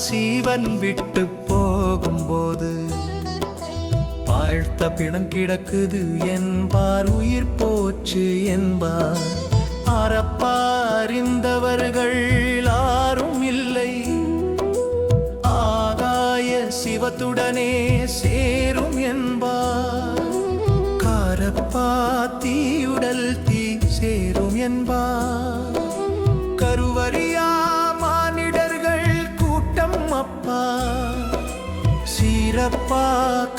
சீவன் விட்டு போகும்போது வாழ்த்த பிணம் கிடக்குது என்பார், உயிர் போச்சு என்பார். அறப்பாரிந்தவர்கள் யாரும் இல்லை, ஆகாய சிவத்துடனே சேரும் என்பார். காரப்பா தீயுடல் தீ சேரும் என்பார். கருவறியா மானிடர்கள் கூட்டம் அப்பா, சீரப்பா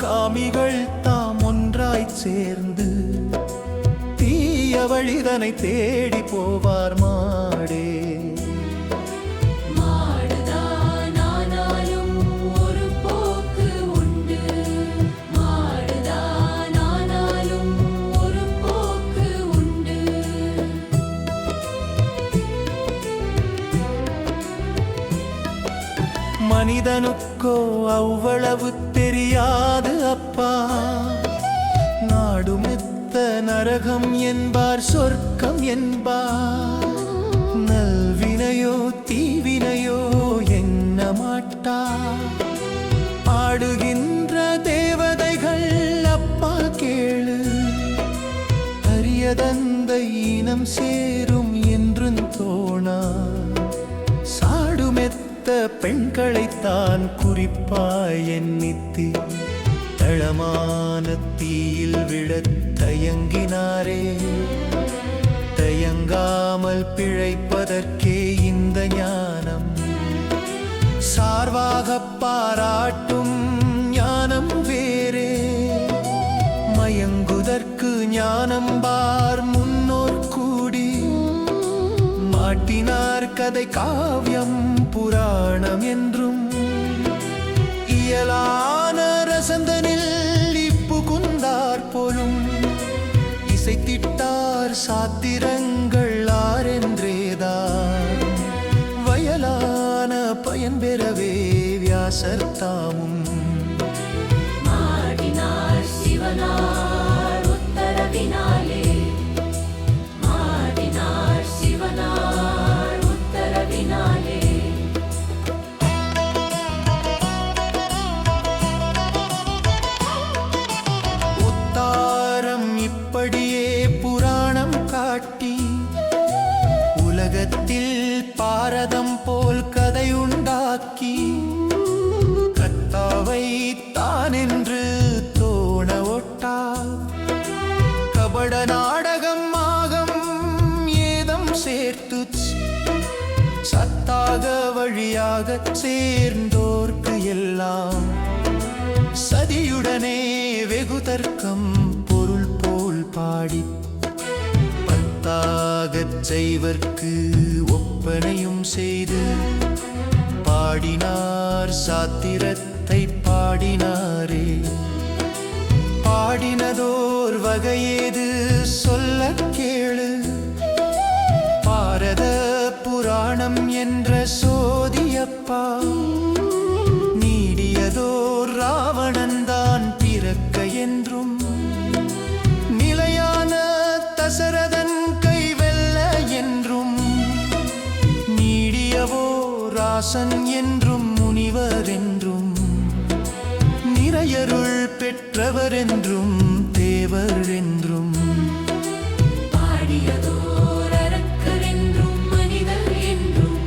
காமிகள் தாம் ஒன்றாய் சேர்ந்து தீய வழிதனை தேடி போவார் மாடே. மனிதனுக்கோ அவ்வளவு தெரியாது அப்பா, நாடுமெத்த நரகம் என்பார், சொர்க்கம் என்பார். நல்வினையோ தீவினையோ எண்ண மாட்டார். ஆடுகின்ற தேவதைகள் அப்பா கேளு, அரியதந்த இனம் சேரும் என்றும் தோணா. சாடுமெத்த பெண்களைத்தான் குறிப்பாய் எண்ணித்து தளமான தீயில் விழத் தயங்கினாரே. தயங்காமல் பிழைப்பதற்கே இந்த ஞானம், சார்வாக பாராட்டும் ஞானம் வேறே. மயங்குதற்கு ஞானம் பார் முன்னோர் கூடி, மாட்டினார் கதை காவியம் புராணம் என்றும். இயலான ரசந்தனில் இப்பு குந்தார் போலும், இசைத்திட்டார் சாத்திரங்கள் ஆரென்றேதான். வயலான பயன் பெறவே வியாசர் தாமும் மாடினார் சிவனார் உத்தரவினாலே. மாடினார் சிவனார் உத்தரவினாலே. இப்படியே புராணம் காட்டி உலகத்தில் பாரதம் போல் கதை உண்டாக்கி, கத்தாவை தானென்று தோண ஒட்டா. கபட நாடகம் ஆகம் ஏதம் சேர்த்து சத்தாக வழியாக சேர்ந்தோர்க்கு எல்லாம் சதியுடனே வெகு தர்க்கம் பாடி பத்தாகச் செய்வர்க்கு ஒப்பனையும் செய்து பாடினார். சாத்திரத்தை பாடினாரே, பாடினதோர் வகையேது சொல்ல கேளு. பாரத புராணம் என்ற சோதியப்பா, நீடியதோர் ராவணன்தான் பிறக்க என்றும், தசரதன் கைவெல்ல என்றும், நீடியவோ ராசன் என்றும் முனிவர் என்றும், நிறையருள் பெற்றவர் என்றும் தேவர் என்றும். பாடியதோர் அரக்கர் என்றும் மனிதர் என்றும்,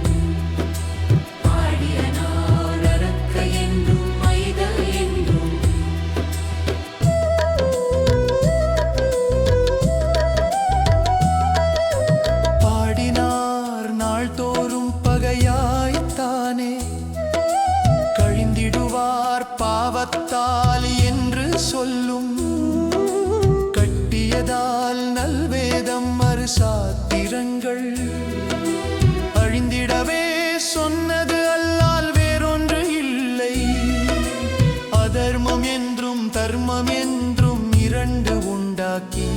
பாடியனார் அரக்க என்றும் மைதர் என்றும். பாவத்தால் என்று சொல்லும், கட்டியதால் நல்வேதம் மறு சாத்திரங்கள் அழிந்திடவே சொன்னது அல்லால் வேறொன்று இல்லை. அதர்மம் என்றும் தர்மம் என்றும் இரண்டு உண்டாக்கி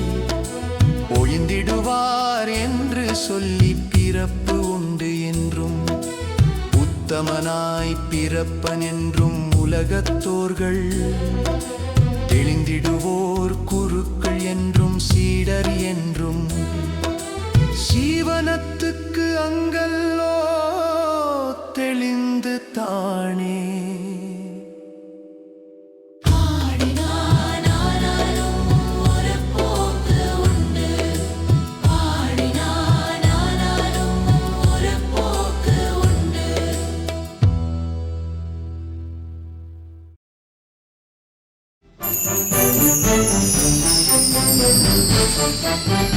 ஒழிந்திடுவார் என்று சொல்லி பிறப்பு உண்டு என்றும், உத்தமனாய் பிறப்பன் என்றும் உலகத்தோர்கள் தெளிந்திடுவோர் குருக்கள் என்றும் சீடர் என்றும். சீவனத்துக்கு அங்கல்லோ தெளிந்து தான் நம